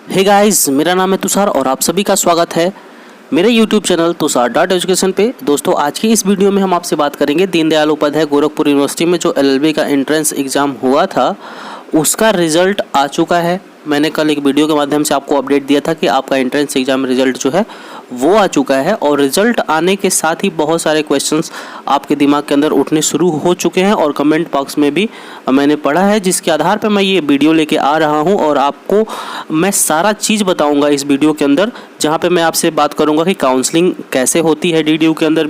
Hey guys, मेरा नाम है तुषार और आप सभी का स्वागत है मेरे YouTube channel Tushar dot education पे। दोस्तों, आज की इस वीडियो में हम आपसे बात करेंगे दीनदयाल उपाध्याय गोरखपुर यूनिवर्सिटी में जो LLB का एंट्रेंस एग्ज़ाम हुआ था उसका रिज़ल्ट आ चुका है। मैंने कल एक वीडियो के माध्यम से आपको अपडेट दिया था कि आपका एंट्रेंस एग्ज़ाम रिज़ल्ट जो है वो आ चुका है और रिज़ल्ट आने के साथ ही बहुत सारे क्वेश्चंस आपके दिमाग के अंदर उठने शुरू हो चुके हैं और कमेंट बॉक्स में भी मैंने पढ़ा है, जिसके आधार पर मैं ये वीडियो लेके आ रहा हूँ और आपको मैं सारा चीज़ बताऊँगा इस वीडियो के अंदर, जहाँ पे मैं आपसे बात करूँगा कि काउंसलिंग कैसे होती है DDU के अंदर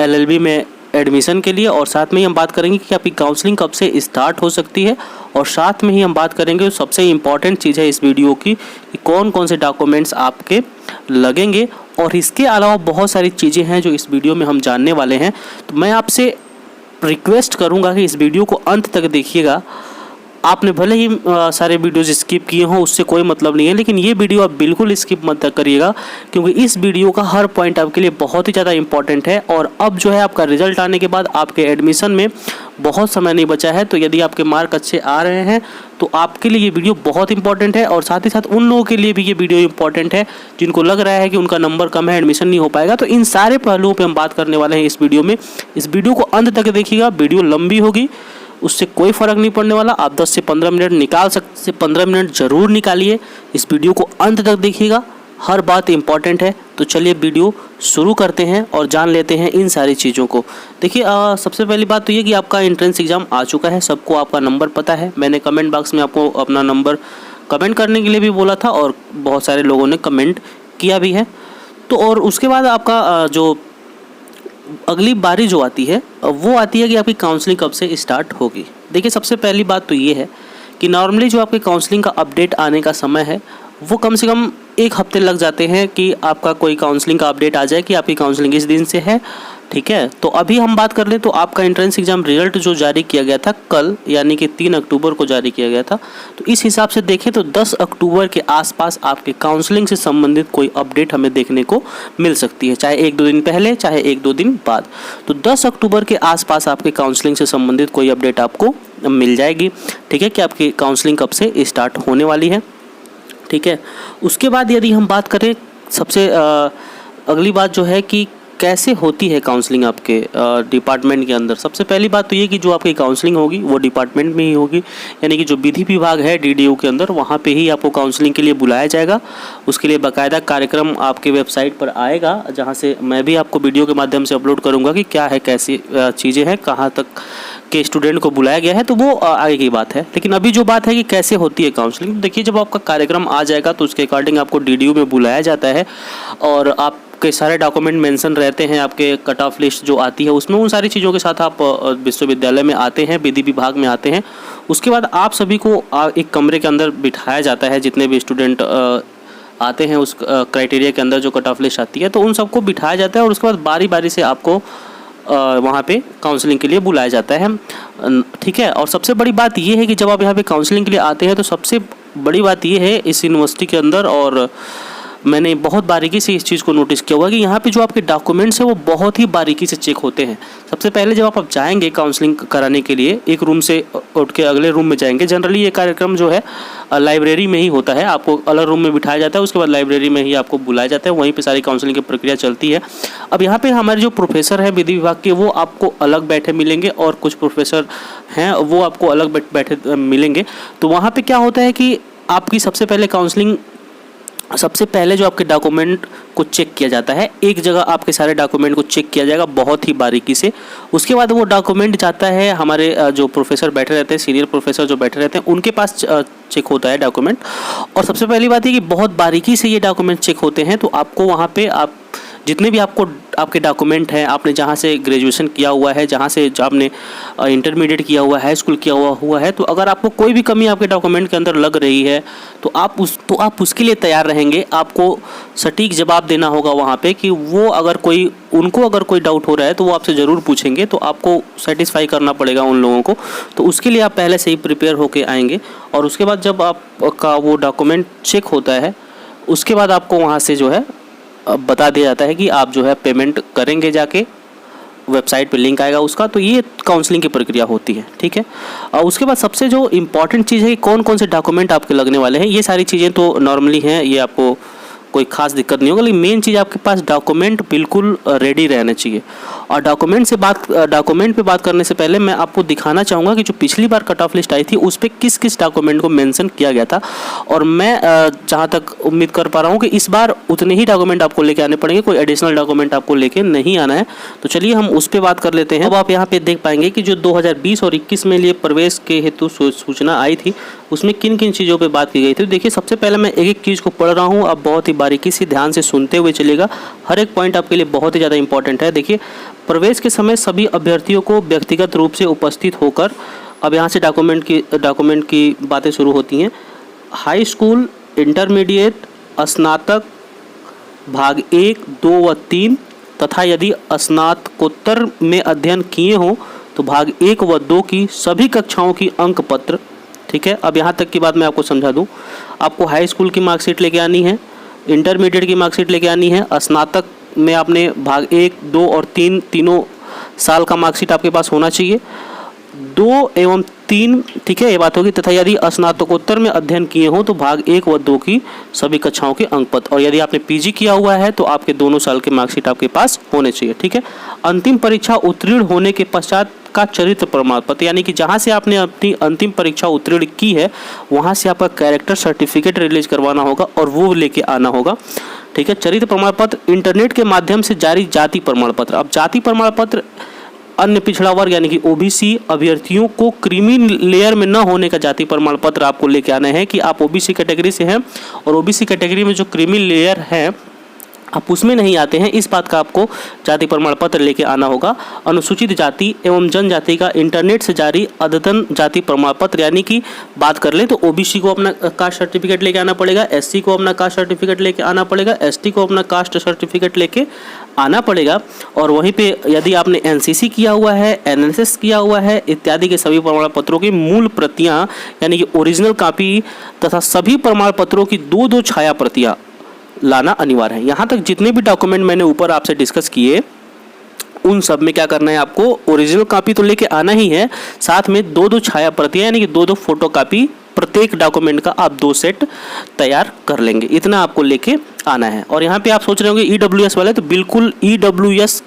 LLB में एडमिशन के लिए, और साथ में ही हम बात करेंगे कि आपकी काउंसलिंग कब से स्टार्ट हो सकती है, और साथ में ही हम बात करेंगे सबसे इम्पॉर्टेंट चीज़ है इस वीडियो की कि कौन कौन से डॉक्यूमेंट्स आपके लगेंगे। और इसके अलावा बहुत सारी चीज़ें हैं जो इस वीडियो में हम जानने वाले हैं। तो मैं आपसे रिक्वेस्ट करूंगा कि इस वीडियो को अंत तक देखिएगा। आपने भले ही सारे वीडियोज़ स्किप किए हों, उससे कोई मतलब नहीं है, लेकिन ये वीडियो आप बिल्कुल स्किप मत करिएगा क्योंकि इस वीडियो का हर पॉइंट आपके लिए बहुत ही ज़्यादा इंपॉर्टेंट है। और अब जो है आपका रिजल्ट आने के बाद आपके एडमिशन में बहुत समय नहीं बचा है, तो यदि आपके मार्क अच्छे आ रहे हैं तो आपके लिए ये वीडियो बहुत इंपॉर्टेंट है, और साथ ही साथ उन लोगों के लिए भी ये वीडियो इंपॉर्टेंट है जिनको लग रहा है कि उनका नंबर कम है, एडमिशन नहीं हो पाएगा। तो इन सारे पहलुओं पर हम बात करने वाले हैं इस वीडियो में। इस वीडियो को अंत तक देखिएगा। वीडियो लंबी होगी, उससे कोई फ़र्क नहीं पड़ने वाला। आप 10 से 15 मिनट निकाल सकते, 15 मिनट ज़रूर निकालिए। इस वीडियो को अंत तक देखिएगा, हर बात इंपॉर्टेंट है। तो चलिए वीडियो शुरू करते हैं और जान लेते हैं इन सारी चीज़ों को। देखिए, सबसे पहली बात तो ये कि आपका एंट्रेंस एग्ज़ाम आ चुका है, सबको आपका नंबर पता है। मैंने कमेंट बॉक्स में आपको अपना नंबर कमेंट करने के लिए भी बोला था और बहुत सारे लोगों ने कमेंट किया भी है। तो और उसके बाद आपका जो अगली बारी जो आती है वो आती है कि आपकी काउंसलिंग कब से स्टार्ट होगी। देखिए, सबसे पहली बात तो ये है कि नॉर्मली जो आपके काउंसलिंग का अपडेट आने का समय है वो कम से कम 1 हफ्ते लग जाते हैं कि आपका कोई काउंसलिंग का अपडेट आ जाए कि आपकी काउंसलिंग इस दिन से है। ठीक है, तो अभी हम बात कर लें तो आपका एंट्रेंस एग्ज़ाम रिजल्ट जो जारी किया गया था कल, यानी कि 3 अक्टूबर को जारी किया गया था। तो इस हिसाब से देखें तो 10 अक्टूबर के आसपास आपके काउंसलिंग से संबंधित कोई अपडेट हमें देखने को मिल सकती है, चाहे 1-2 दिन पहले, चाहे 1-2 दिन बाद। तो 10 अक्टूबर के आसपास आपके काउंसलिंग से संबंधित कोई अपडेट आपको मिल जाएगी। ठीक है, कि आपकी काउंसलिंग कब से स्टार्ट होने वाली है। ठीक है, उसके बाद यदि हम बात करें सबसे अगली बात जो है कि कैसे होती है काउंसलिंग आपके डिपार्टमेंट के अंदर। सबसे पहली बात तो ये कि जो आपकी काउंसलिंग होगी वो डिपार्टमेंट में ही होगी, यानी कि जो विधि विभाग है DDU के अंदर वहाँ पे ही आपको काउंसलिंग के लिए बुलाया जाएगा। उसके लिए बाकायदा कार्यक्रम आपके वेबसाइट पर आएगा, जहाँ से मैं भी आपको वीडियो के माध्यम से अपलोड करूँगा कि क्या है, कैसी चीज़ें हैं, कहाँ तक के स्टूडेंट को बुलाया गया है, तो वो आगे की बात है। लेकिन अभी जो बात है कि कैसे होती है काउंसलिंग, देखिए जब आपका कार्यक्रम आ जाएगा तो उसके अकॉर्डिंग आपको DDU में बुलाया जाता है और आपके सारे डॉक्यूमेंट मेंशन रहते हैं। आपके कट ऑफ लिस्ट जो आती है उसमें उन सारी चीज़ों के साथ आप विश्वविद्यालय में आते हैं, विधि विभाग में आते हैं। उसके बाद आप सभी को एक कमरे के अंदर बिठाया जाता है, जितने भी स्टूडेंट आते हैं उस क्राइटेरिया के अंदर जो कट ऑफ लिस्ट आती है, तो उन सबको बिठाया जाता है और उसके बाद बारी बारी से आपको वहाँ पे काउंसलिंग के लिए बुलाया जाता है। ठीक है, और सबसे बड़ी बात ये है कि जब आप यहाँ पे काउंसलिंग के लिए आते हैं तो सबसे बड़ी बात ये है इस यूनिवर्सिटी के अंदर, और मैंने बहुत बारीकी से इस चीज़ को नोटिस किया हुआ कि यहाँ पे जो आपके डॉक्यूमेंट्स हैं वो बहुत ही बारीकी से चेक होते हैं। सबसे पहले जब आप जाएंगे काउंसलिंग कराने के लिए, एक रूम से उठ के अगले रूम में जाएंगे। जनरली ये कार्यक्रम जो है लाइब्रेरी में ही होता है, आपको अलग रूम में बिठाया जाता है, उसके बाद लाइब्रेरी में ही आपको बुलाया जाता है, वहीं पे सारी काउंसलिंग की प्रक्रिया चलती है। अब यहाँ पे हमारे जो प्रोफेसर हैं विधि विभाग के वो आपको अलग बैठे मिलेंगे और कुछ प्रोफेसर हैं वो आपको अलग बैठे मिलेंगे। तो वहाँ पर क्या होता है कि आपकी सबसे पहले काउंसलिंग, सबसे पहले जो आपके डॉक्यूमेंट को चेक किया जाता है, एक जगह आपके सारे डॉक्यूमेंट को चेक किया जाएगा बहुत ही बारीकी से। उसके बाद वो डॉक्यूमेंट जाता है हमारे जो प्रोफेसर बैठे रहते हैं, सीनियर प्रोफेसर जो बैठे रहते हैं, उनके पास चेक होता है डॉक्यूमेंट। और सबसे पहली बात है कि बहुत बारीकी से ये डॉक्यूमेंट चेक होते हैं। तो आपको वहाँ पे आप जितने भी आपके डॉक्यूमेंट हैं, आपने जहाँ से ग्रेजुएशन किया हुआ है, जहाँ से आपने इंटरमीडिएट किया हुआ है, हाई स्कूल किया हुआ है, तो अगर आपको कोई भी कमी आपके डॉक्यूमेंट के अंदर लग रही है तो आप उसके लिए तैयार रहेंगे। आपको सटीक जवाब देना होगा वहाँ पे कि वो अगर कोई डाउट हो रहा है तो वो आपसे ज़रूर पूछेंगे, तो आपको सेटिस्फाई करना पड़ेगा उन लोगों को। तो उसके लिए आप पहले से ही प्रिपेयर होके आएंगे। और उसके बाद जब आपका वो डॉक्यूमेंट चेक होता है उसके बाद आपको वहाँ से जो है बता दिया जाता है कि आप जो है पेमेंट करेंगे जाके, वेबसाइट पे लिंक आएगा उसका। तो ये काउंसलिंग की प्रक्रिया होती है, ठीक है। और उसके बाद सबसे जो इम्पॉर्टेंट चीज़ है कि कौन कौन से डॉक्यूमेंट आपके लगने वाले हैं। ये सारी चीज़ें तो नॉर्मली हैं, ये आपको कोई खास दिक्कत नहीं होगा, लेकिन मेन चीज़ आपके पास डॉक्यूमेंट बिल्कुल रेडी रहने चाहिए। और डॉक्यूमेंट पे बात करने से पहले मैं आपको दिखाना चाहूँगा कि जो पिछली बार कट ऑफ लिस्ट आई थी उस पर किस किस डॉक्यूमेंट को मेंशन किया गया था। और मैं जहाँ तक उम्मीद कर पा रहा हूँ कि इस बार उतने ही डॉक्यूमेंट आपको लेके आने पड़ेंगे, कोई एडिशनल डॉक्यूमेंट आपको लेके नहीं आना है। तो चलिए हम उस पर बात कर लेते हैं। अब आप यहाँ पे देख पाएंगे कि जो 2020 और 21 में लिए प्रवेश के हेतु सूचना आई थी उसमें किन किन चीज़ों पे बात की गई थी। देखिए सबसे पहले मैं एक एक चीज़ को पढ़ रहा हूँ, आप बहुत ही बारीकी से ध्यान से सुनते हुए चलिएगा, हर एक पॉइंट आपके लिए बहुत ही ज़्यादा इंपॉर्टेंट है। देखिए प्रवेश के समय सभी अभ्यर्थियों को व्यक्तिगत रूप से उपस्थित होकर, अब यहाँ से डॉक्यूमेंट की बातें शुरू होती हैं। हाई स्कूल, इंटरमीडिएट, स्नातक भाग 1, 2 व 3 तथा यदि स्नातकोत्तर में अध्ययन किए हों तो भाग 1 व 2 की सभी कक्षाओं की अंक पत्र, ठीक है। अब यहाँ तक की बात मैं आपको समझा दूँ, आपको हाई स्कूल की मार्कशीट लेके आनी है, इंटरमीडिएट की मार्कशीट लेके आनी है, स्नातक में आपने भाग 1, 2 और 3 तीनों साल का मार्कशीट आपके पास होना चाहिए, 2 एवं 3, ठीक है, ये बात होगी। तथा यदि स्नातकोत्तर में अध्ययन किए हों तो भाग 1 व 2 की सभी कक्षाओं के अंक पत्र, और यदि आपने पीजी किया हुआ है तो आपके दोनों साल के मार्कशीट आपके पास होने चाहिए, ठीक है। अंतिम परीक्षा उत्तीर्ण होने के पश्चात का चरित्र प्रमाण पत्र, यानी कि जहाँ से आपने अपनी अंतिम परीक्षा उत्तीर्ण की है वहाँ से आपका कैरेक्टर सर्टिफिकेट रिलीज करवाना होगा और वो लेके आना होगा, ठीक है। चरित्र प्रमाण पत्र, इंटरनेट के माध्यम से जारी जाति प्रमाण पत्र। अब जाति प्रमाण पत्र अन्य पिछड़ा वर्ग यानी कि ओबीसी अभ्यर्थियों को क्रीमी लेयर में न होने का जाति प्रमाण पत्र आपको लेके आना है कि आप ओबीसी कैटेगरी से हैं और ओबीसी कैटेगरी में जो क्रीमी लेयर है आप उसमें नहीं आते हैं, इस बात का आपको जाति प्रमाण पत्र लेके आना होगा। अनुसूचित जाति एवं जनजाति का इंटरनेट से जारी अद्यतन जाति प्रमाण पत्र, यानी कि बात कर लें तो ओबीसी को अपना कास्ट सर्टिफिकेट लेके आना पड़ेगा, एससी को अपना कास्ट सर्टिफिकेट लेके आना पड़ेगा, एसटी को अपना कास्ट सर्टिफिकेट लेके आना पड़ेगा। और वहीं पे यदि आपने एनसीसी किया हुआ है, एनएसएस किया हुआ है इत्यादि के सभी प्रमाण पत्रों की मूल प्रतियाँ यानी कि ओरिजिनल कॉपी तथा सभी प्रमाण पत्रों की 2-2 छाया प्रतियाँ लाना अनिवार्य है। यहाँ तक जितने भी डॉक्यूमेंट मैंने ऊपर आपसे डिस्कस किए उन सब में क्या करना है, आपको ओरिजिनल कॉपी तो लेके आना ही है, साथ में 2-2 छाया प्रतियाँ यानी कि 2-2 फोटो कॉपी प्रत्येक डॉक्यूमेंट का आप 2 सेट तैयार कर लेंगे, इतना आपको लेके आना है। और यहाँ पे आप सोच रहे होंगे ईडब्ल्यूएस वाले, तो बिल्कुल ईडब्ल्यूएस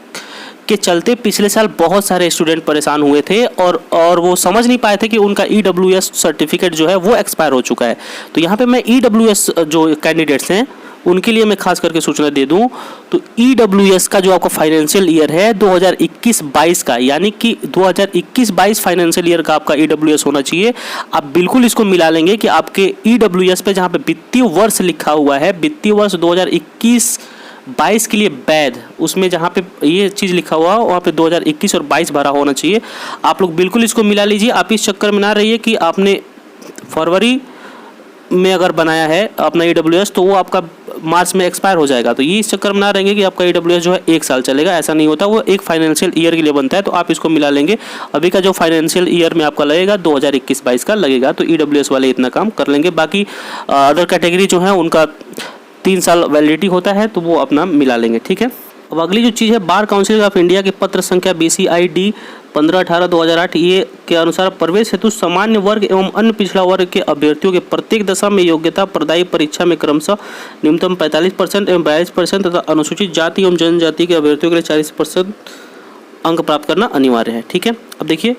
के चलते पिछले साल बहुत सारे स्टूडेंट परेशान हुए थे और वो समझ नहीं पाए थे कि उनका ईडब्ल्यूएस सर्टिफिकेट जो है वो एक्सपायर हो चुका है। तो यहाँ पे मैं ईडब्ल्यूएस जो कैंडिडेट्स हैं उनके लिए मैं खास करके सूचना दे दूं तो ईडब्ल्यूएस का जो आपका फाइनेंशियल ईयर है 2021-22 का, यानी कि 2021-22 फाइनेंशियल ईयर का आपका ईडब्ल्यूएस होना चाहिए। आप बिल्कुल इसको मिला लेंगे कि आपके ईडब्ल्यूएस पे जहां पे वित्तीय वर्ष लिखा हुआ है, वित्तीय वर्ष 2021-22 के लिए वैध, उसमें जहाँ पे ये चीज़ लिखा हुआ वहाँ पे 2021 और 22 भरा होना चाहिए। आप लोग बिल्कुल इसको मिला लीजिए। आप इस चक्कर में ना रहिए कि आपने फरवरी में अगर बनाया है अपना ईडब्ल्यूएस तो वो आपका मार्च में एक्सपायर हो जाएगा। तो ये इस चक्कर में ना रहेंगे कि आपका ईडब्ल्यूएस जो है 1 साल चलेगा, ऐसा नहीं होता, वो एक फाइनेंशियल ईयर के लिए बनता है। तो आप इसको मिला लेंगे। अभी का जो फाइनेंशियल ईयर में आपका लगेगा 2021-22 का लगेगा, तो ईडब्ल्यूएस वाले इतना काम कर लेंगे। बाकी अदर कैटेगरी जो है उनका 3 साल वैलिडिटी होता है, तो वो अपना मिला लेंगे, ठीक है। अब अगली जो चीज़ है, बार काउंसिल ऑफ इंडिया के पत्र संख्या BCID 15/18/2008 ये के अनुसार प्रवेश हेतु सामान्य वर्ग एवं अन्य पिछड़ा वर्ग के अभ्यर्थियों के प्रत्येक दशा में योग्यता प्रदायी परीक्षा में क्रमशः न्यूनतम 45% एवं 42% तथा अनुसूचित जाति एवं जनजाति के अभ्यर्थियों के लिए 40% अंक प्राप्त करना अनिवार्य है, ठीक है। अब देखिए,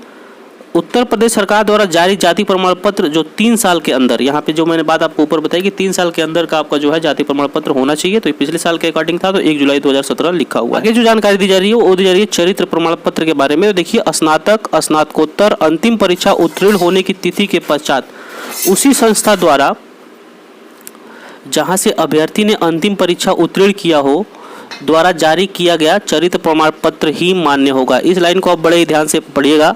उत्तर प्रदेश सरकार द्वारा जारी जाति प्रमाण पत्र जो 3 साल के अंदर, यहाँ पे जो मैंने बात आपको ऊपर बताई कि 3 साल के अंदर का आपका जो है जाति प्रमाण पत्र होना चाहिए, तो पिछले साल के अकॉर्डिंग था, तो 1 जुलाई 2017 लिखा हुआ है। आगे जो जानकारी दी जा रही है वो दी जा रही है चरित्र प्रमाण पत्र के बारे में। तो देखिए, स्नातक स्नातकोत्तर अंतिम परीक्षा उत्तीर्ण होने की तिथि के पश्चात उसी संस्था द्वारा जहाँ से अभ्यर्थी ने अंतिम परीक्षा उत्तीर्ण किया हो द्वारा जारी किया गया चरित्र प्रमाण पत्र ही मान्य होगा। इस लाइन को आप बड़े ही ध्यान से पढ़िएगा।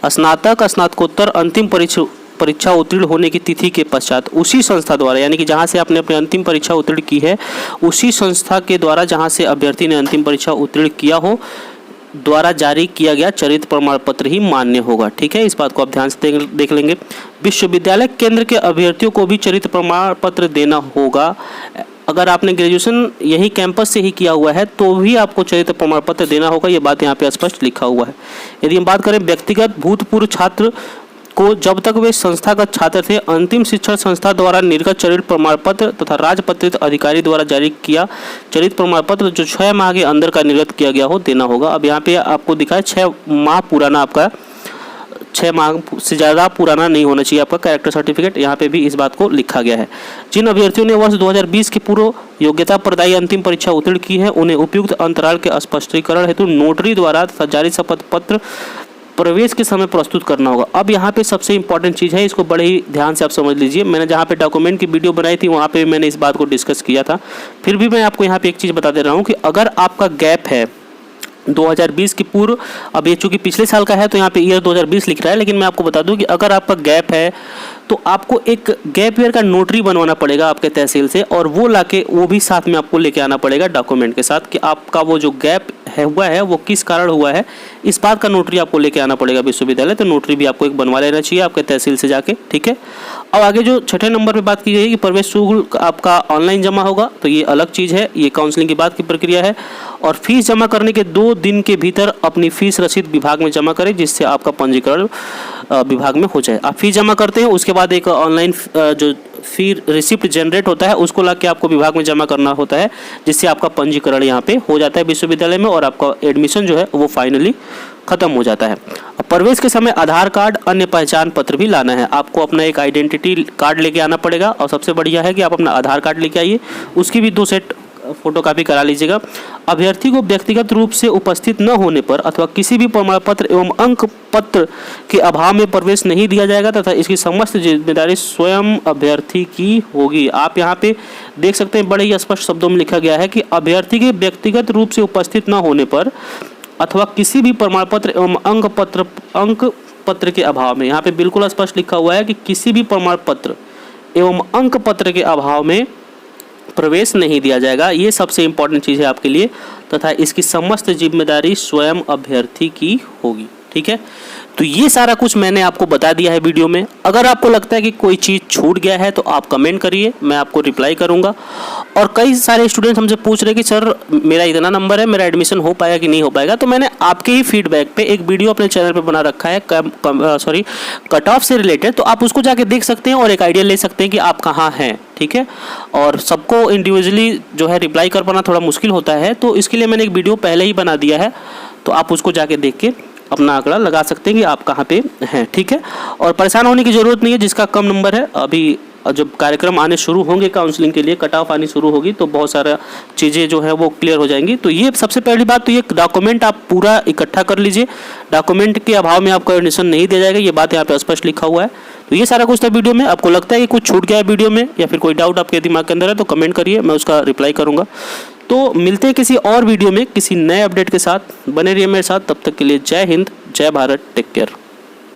स्नातक स्नातकोत्तर अंतिम परीक्षा उत्तीर्ण होने की तिथि के पश्चात उसी संस्था द्वारा, यानी कि जहां से आपने अपनी अंतिम परीक्षा उत्तीर्ण की है उसी संस्था के द्वारा जहां से अभ्यर्थी ने अंतिम परीक्षा उत्तीर्ण किया हो द्वारा जारी किया गया चरित्र प्रमाण पत्र ही मान्य होगा, ठीक है। इस बात को आप ध्यान से देख लेंगे। विश्वविद्यालय केंद्र के अभ्यर्थियों को भी चरित्र प्रमाण पत्र देना होगा। अगर आपने ग्रेजुएशन यही कैंपस से ही किया हुआ है तो भी आपको चरित्र प्रमाण पत्र देना होगा। ये बात यहाँ पे स्पष्ट लिखा हुआ है। यदि हम बात करें व्यक्तिगत भूतपूर्व छात्र को जब तक वे संस्थागत छात्र थे, अंतिम शिक्षण संस्था द्वारा निर्गत चरित्र प्रमाण पत्र तथा राजपत्रित अधिकारी द्वारा जारी किया चरित्र प्रमाण पत्र जो 6 माह के अंदर का निर्गत किया गया हो देना होगा। अब यहाँ पे आपको दिखा है 6 माह पुराना, आपका 6 माह से ज़्यादा पुराना नहीं होना चाहिए आपका कैरेक्टर सर्टिफिकेट। यहाँ पे भी इस बात को लिखा गया है। जिन अभ्यर्थियों ने वर्ष 2020 की पूर्व योग्यता प्रदायी अंतिम परीक्षा उत्तीर्ण की है उन्हें उपयुक्त अंतराल के स्पष्टीकरण हेतु नोटरी द्वारा तथा जारी शपथ पत्र प्रवेश के समय प्रस्तुत करना होगा। अब यहाँ पे सबसे इंपॉर्टेंट चीज़ है, इसको बड़े ही ध्यान से आप समझ लीजिए। मैंने जहाँ पे डॉक्यूमेंट की वीडियो बनाई थी वहाँ पे मैंने इस बात को डिस्कस किया था, फिर भी मैं आपको यहाँ पे एक चीज़ बता दे रहा हूँ कि अगर आपका गैप है 2020 की पूर्व, अब ये चूँकि पिछले साल का है तो यहाँ पे ईयर 2020 लिख रहा है, लेकिन मैं आपको बता दूँ कि अगर आपका गैप है तो आपको एक गैप ईयर का नोटरी बनवाना पड़ेगा आपके तहसील से, और वो लाके वो भी साथ में आपको लेके आना पड़ेगा डॉक्यूमेंट के साथ कि आपका वो जो गैप हुआ है वो किस कारण हुआ है, इस बात का नोटरी आपको लेके आना पड़ेगा विश्वविद्यालय। तो नोटरी भी आपको एक बनवा लेना चाहिए आपके तहसील से जाके, ठीक है। अब आगे जो 6ठे नंबर पे बात की गई कि प्रवेश शुल्क आपका ऑनलाइन जमा होगा, तो ये अलग चीज़ है, ये काउंसलिंग के बाद की प्रक्रिया है। और फीस जमा करने के 2 दिन के भीतर अपनी फीस रसीद विभाग में जमा करें जिससे आपका पंजीकरण विभाग में हो जाए। आप फीस जमा करते हैं, उसके बाद एक ऑनलाइन जो फिर रिसिप्ट जनरेट होता है उसको ला के आपको विभाग में जमा करना होता है जिससे आपका पंजीकरण यहाँ पे हो जाता है विश्वविद्यालय में और आपका एडमिशन जो है वो फाइनली खत्म हो जाता है। अब प्रवेश के समय आधार कार्ड अन्य पहचान पत्र भी लाना है। आपको अपना एक आइडेंटिटी कार्ड लेके आना पड़ेगा और सबसे बढ़िया है कि आप अपना आधार कार्ड लेके आइए, उसकी भी 2 सेट फोटोकॉपी करा लीजिएगा। अभ्यर्थी को व्यक्तिगत रूप से उपस्थित न होने पर अथवा किसी भी प्रमाण पत्र एवं अंक पत्र के अभाव में प्रवेश नहीं दिया जाएगा तथा इसकी समस्त जिम्मेदारी स्वयं अभ्यर्थी की होगी। आप यहाँ पे देख सकते हैं बड़े ही स्पष्ट शब्दों में लिखा गया है कि अभ्यर्थी के व्यक्तिगत रूप से उपस्थित न होने पर अथवा किसी भी प्रमाण पत्र एवं अंक पत्र के अभाव में, यहाँ पे बिल्कुल स्पष्ट लिखा हुआ है कि किसी भी प्रमाण पत्र एवं अंक पत्र के अभाव में प्रवेश नहीं दिया जाएगा। ये सबसे इम्पोर्टेंट चीज़ है आपके लिए तथा इसकी समस्त जिम्मेदारी स्वयं अभ्यर्थी की होगी, ठीक है। तो ये सारा कुछ मैंने आपको बता दिया है वीडियो में। अगर आपको लगता है कि कोई चीज़ छूट गया है तो आप कमेंट करिए, मैं आपको रिप्लाई करूंगा। और कई सारे स्टूडेंट्स हमसे पूछ रहे हैं कि सर मेरा इतना नंबर है, मेरा एडमिशन हो पाएगा कि नहीं हो पाएगा। तो मैंने आपके ही फीडबैक पे एक वीडियो अपने चैनल पे बना रखा है कट ऑफ से रिलेटेड, तो आप उसको जाके देख सकते हैं और एक आइडिया ले सकते हैं कि आप कहाँ हैं, ठीक है। और सबको इंडिविजुअली जो है रिप्लाई कर पाना थोड़ा मुश्किल होता है, तो इसके लिए मैंने एक वीडियो पहले ही बना दिया है, तो आप उसको जाके देख के अपना आंकड़ा लगा सकते हैं कि आप कहाँ पे हैं, ठीक है। और परेशान होने की ज़रूरत नहीं है, जिसका कम नंबर है अभी जब कार्यक्रम आने शुरू होंगे काउंसलिंग के लिए, कट ऑफ आनी शुरू होगी तो बहुत सारा चीज़ें जो है वो क्लियर हो जाएंगी। तो ये सबसे पहली बात तो ये डॉक्यूमेंट आप पूरा इकट्ठा कर लीजिए, डॉक्यूमेंट के अभाव में आपको एडमिशन नहीं दिया जाएगा, ये बात यहाँ पे स्पष्ट लिखा हुआ है। तो ये सारा कुछ था वीडियो में। आपको लगता है कि कुछ छूट गया है वीडियो में या फिर कोई डाउट आपके दिमाग के अंदर है तो कमेंट करिए, मैं उसका रिप्लाई करूँगा। तो मिलते हैं किसी और वीडियो में किसी नए अपडेट के साथ, बने रहिए मेरे साथ। तब तक के लिए जय हिंद, जय भारत, टेक केयर।